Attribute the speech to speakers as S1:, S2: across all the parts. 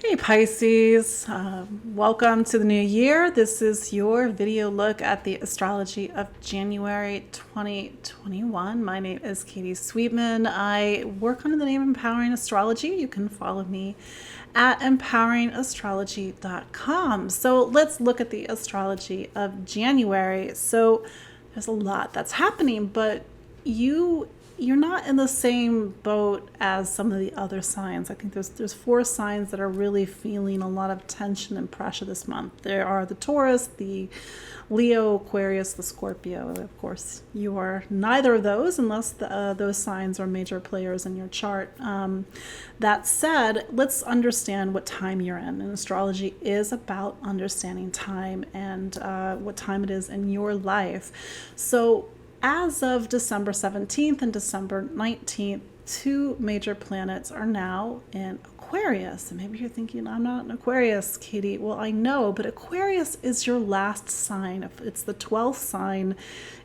S1: Hey Pisces, welcome to the new year. This is your video look at the astrology of January 2021. My name is Katie Sweetman. I work under the name Empowering Astrology. You can follow me at empoweringastrology.com. So let's look at the astrology of January. So there's a lot that's happening, but you're not in the same boat as some of the other signs. I think there's four signs that are really feeling a lot of tension and pressure this month. There are the Taurus, the Leo, Aquarius, the Scorpio. Of course, you are neither of those unless those signs are major players in your chart. That said, let's understand what time you're in. And astrology is about understanding time and what time it is in your life. So as of December 17th and December 19th, two major planets are now in Aquarius. And maybe you're thinking, I'm not an Aquarius, Katie. Well, I know, but Aquarius is your last sign. It's the 12th sign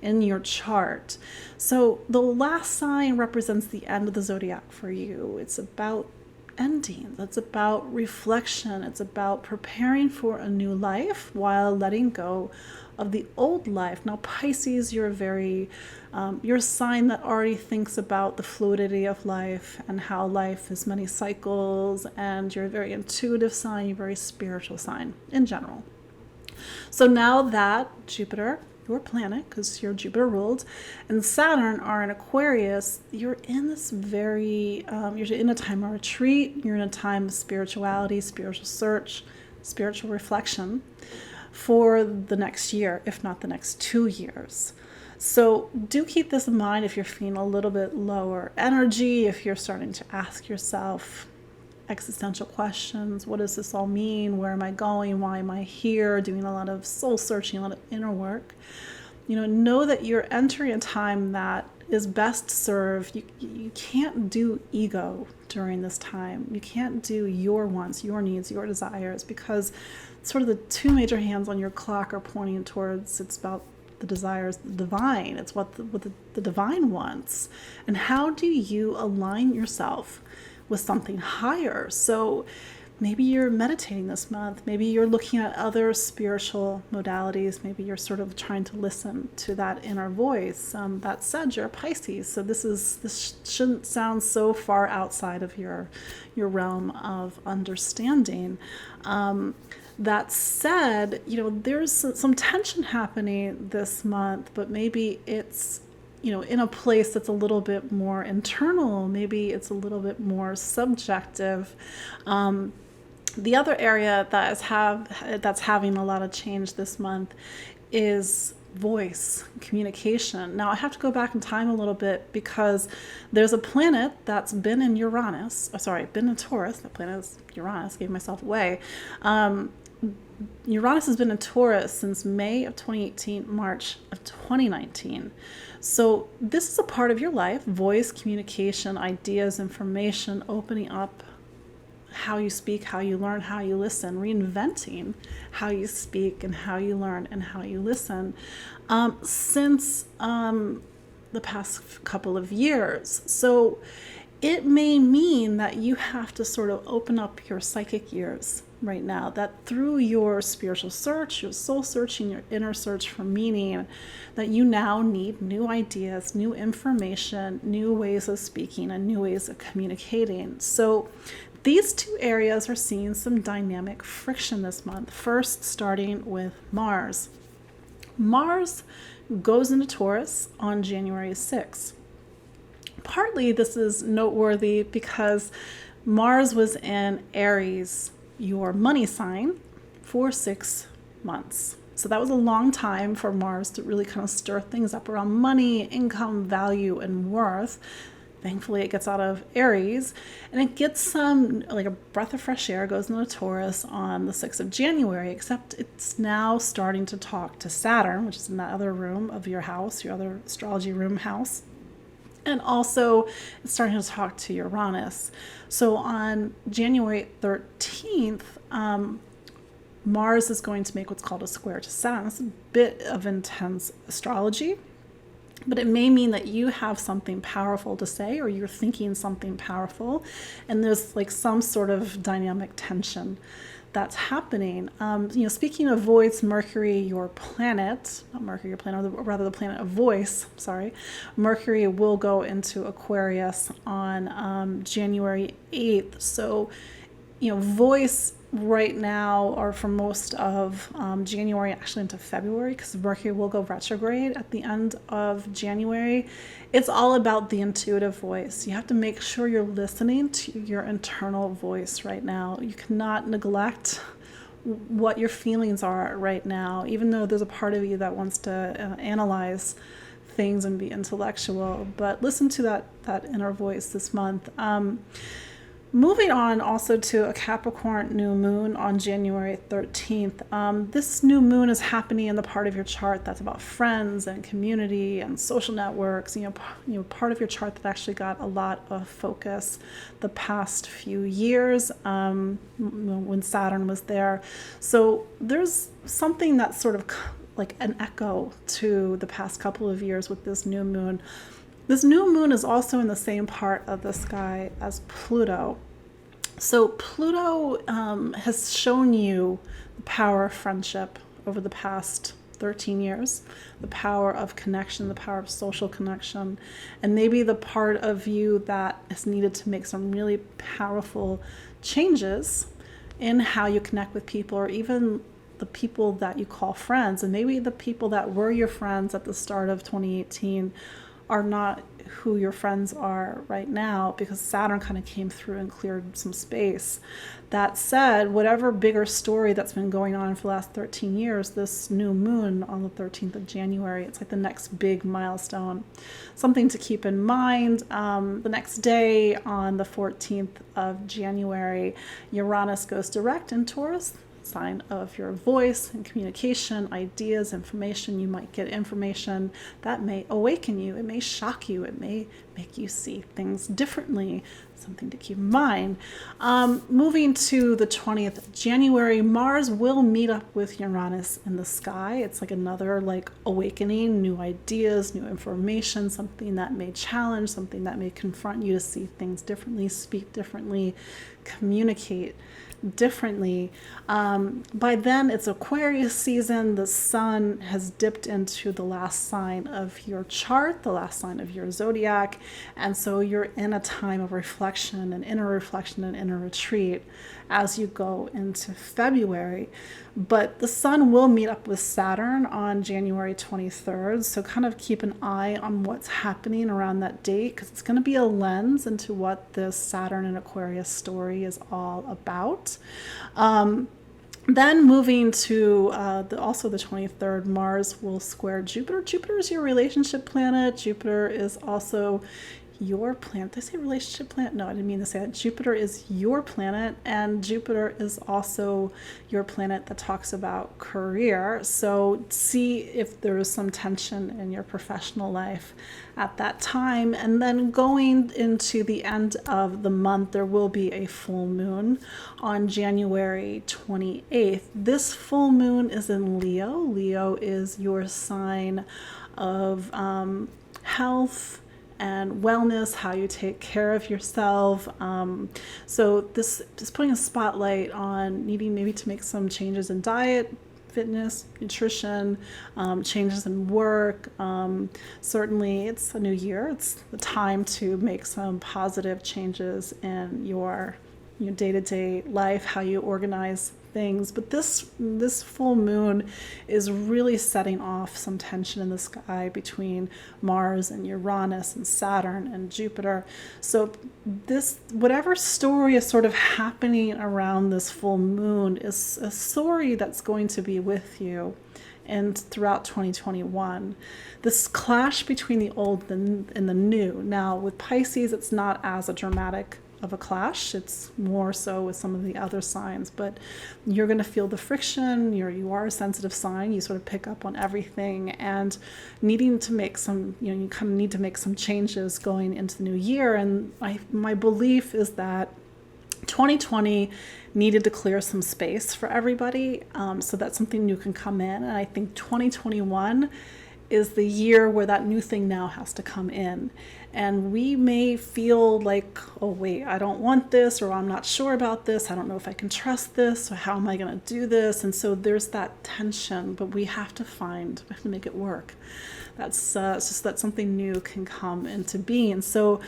S1: in your chart. So the last sign represents the end of the zodiac for you. It's about ending. It's about reflection. It's about preparing for a new life while letting go of the old life. Now, Pisces, you're a sign that already thinks about the fluidity of life and how life is many cycles, and you're a very intuitive sign, you're a very spiritual sign in general. So now that Jupiter, your planet, because you're Jupiter ruled, and Saturn are in Aquarius, you're in this you're in a time of retreat, you're in a time of spirituality, spiritual search, spiritual reflection for the next year, if not the next 2 years. So do keep this in mind if you're feeling a little bit lower energy, if you're starting to ask yourself existential questions. What does this all mean? Where am I going? Why am I here? Doing a lot of soul searching, a lot of inner work. Know that you're entering a time that is best served. You can't do ego during this time. You can't do your wants, your needs, your desires, because sort of the two major hands on your clock are pointing towards, it's about the desires, the divine. It's what the divine wants. And how do you align yourself with something higher? So maybe you're meditating this month. Maybe you're looking at other spiritual modalities. Maybe you're sort of trying to listen to that inner voice. That said, you're a Pisces, so this shouldn't sound so far outside of your realm of understanding. That said, there's some tension happening this month, but maybe it's in a place that's a little bit more internal. Maybe it's a little bit more subjective. The other area that's having a lot of change this month is voice communication. Now I have to go back in time a little bit because there's a planet that's been in been in Taurus. That planet is Uranus. Gave myself away. Uranus has been in Taurus since May of 2018, March of 2019. So this is a part of your life: voice communication, ideas, information, opening up how you speak, how you learn, how you listen, reinventing how you speak and how you learn and how you listen since the past couple of years. So it may mean that you have to sort of open up your psychic ears right now, that through your spiritual search, your soul searching, your inner search for meaning, that you now need new ideas, new information, new ways of speaking, and new ways of communicating. So these two areas are seeing some dynamic friction this month. First, starting with Mars. Mars goes into Taurus on January 6th. Partly this is noteworthy because Mars was in Aries, your money sign, for 6 months. So that was a long time for Mars to really kind of stir things up around money, income, value, and worth. Thankfully, it gets out of Aries and it gets like a breath of fresh air, goes into Taurus on the 6th of January, except it's now starting to talk to Saturn, which is in that other room of your house, your other astrology room house. And also it's starting to talk to Uranus. So on January 13th, Mars is going to make what's called a square to Saturn. It's a bit of intense astrology. but it may mean that you have something powerful to say, or you're thinking something powerful, and there's like some sort of dynamic tension that's happening. Speaking of voice, Mercury, your planet, not Mercury, your planet, or rather the planet of voice, sorry, Mercury will go into Aquarius on January 8th. So, voice right now, or for most of January, actually into February, because Mercury will go retrograde at the end of January. It's all about the intuitive voice. You have to make sure you're listening to your internal voice right now. You cannot neglect what your feelings are right now, even though there's a part of you that wants to analyze things and be intellectual. But listen to that inner voice this month. Moving on also to a Capricorn new moon on January 13th. This new moon is happening in the part of your chart that's about friends and community and social networks, part of your chart that actually got a lot of focus the past few years when Saturn was there. So there's something that's sort of like an echo to the past couple of years with this new moon. This new moon is also in the same part of the sky as Pluto. So Pluto has shown you the power of friendship over the past 13 years, the power of connection, the power of social connection, and maybe the part of you that has needed to make some really powerful changes in how you connect with people, or even the people that you call friends. And maybe the people that were your friends at the start of 2018 are not who your friends are right now, because Saturn kind of came through and cleared some space. That said, whatever bigger story that's been going on for the last 13 years, this new moon on the 13th of January, it's like the next big milestone. Something to keep in mind. The next day on the 14th of January, Uranus goes direct in Taurus, sign of your voice and communication, ideas, information. You might get information that may awaken you. It may shock you. It may make you see things differently. Something to keep in mind. Moving to the 20th of January, Mars will meet up with Uranus in the sky. It's like another awakening, new ideas, new information, something that may challenge, something that may confront you to see things differently, speak differently, communicate differently. By then it's Aquarius season. The sun has dipped into the last sign of your chart, the last sign of your zodiac, and so you're in a time of reflection and inner retreat as you go into February. But the sun will meet up with Saturn on January 23rd, so kind of keep an eye on what's happening around that date, because it's going to be a lens into what this Saturn and Aquarius story is all about. Then moving to also the 23rd, Mars will square Jupiter. Jupiter is your relationship planet. Jupiter is also your planet. Did I say relationship planet? No, I didn't mean to say that. Jupiter is your planet, and Jupiter is also your planet that talks about career. So see if there is some tension in your professional life at that time. And then going into the end of the month, there will be a full moon on January 28th. This full moon is in Leo. Leo is your sign of health and wellness, how you take care of yourself. So this is putting a spotlight on needing maybe to make some changes in diet, fitness, nutrition, changes in work. Certainly it's a new year. It's the time to make some positive changes in your day-to-day life, how you organize things. But this full moon is really setting off some tension in the sky between Mars and Uranus and Saturn and Jupiter. So this, whatever story is sort of happening around this full moon, is a story that's going to be with you and throughout 2021. This clash between the old and the new. Now with Pisces, it's not as a dramatic of a clash. It's more so with some of the other signs, but you're going to feel the friction. You are a sensitive sign. You sort of pick up on everything, and needing to make some, you kind of need to make some changes going into the new year. And my belief is that 2020 needed to clear some space for everybody, so that something new can come in. And I think 2021 is the year where that new thing now has to come in. And we may feel like, oh, wait, I don't want this, or I'm not sure about this. I don't know if I can trust this, or how am I going to do this? And so there's that tension, but we have to make it work. It's just that something new can come into being. So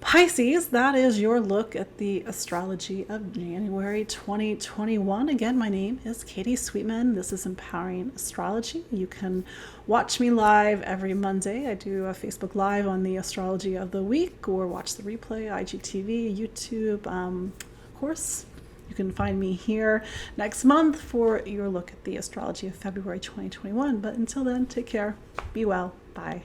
S1: Pisces, that is your look at the astrology of January 2021. Again, my name is Katie Sweetman. This is Empowering Astrology. You can watch me live every Monday. I do a Facebook Live on the astrology of the week, or watch the replay, IGTV, YouTube. Of course, you can find me here next month for your look at the astrology of February 2021. But until then, take care. Be well. Bye.